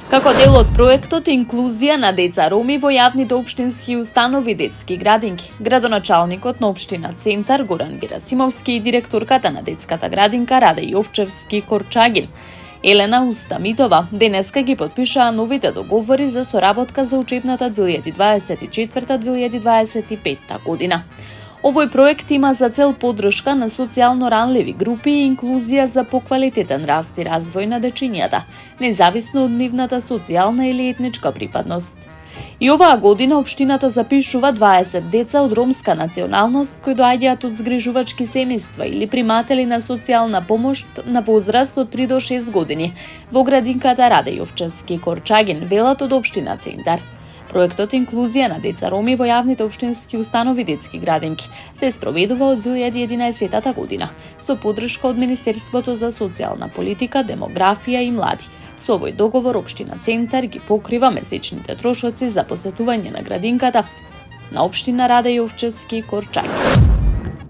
Како дел од проектот Инклузија на деца роми во јавните општински установи детски градинки, градоначалникот на општина Центар Горан Герасимовски и директорката на детската градинка Раде Јовчевски Корчагин Елена Устамитова денеска ги потпишаа новите договори за соработка за учебната 2024-2025 година. Овој проект има за цел поддршка на социјално ранливи групи и инклузија за поквалитетен раст и развој на дечињата, независно од нивната социјална или етничка припадност. И оваа година општината запишува 20 деца од ромска националност кои доаѓаат од згрижувачки семејства или приматели на социјална помош на возраст од 3 до 6 години во градинката Раде Јовчевски Корчагин, велат од општина Центар. Проектот Инклузија на деца роми во јавните општински установи детски градинки се спроведува од 2011 година со поддршка од Министерството за социјална политика, демографија и млади. Со овој договор општина Центар ги покрива месечните трошоци за посетување на градинката на општина Раде Јовчевски Корчагин.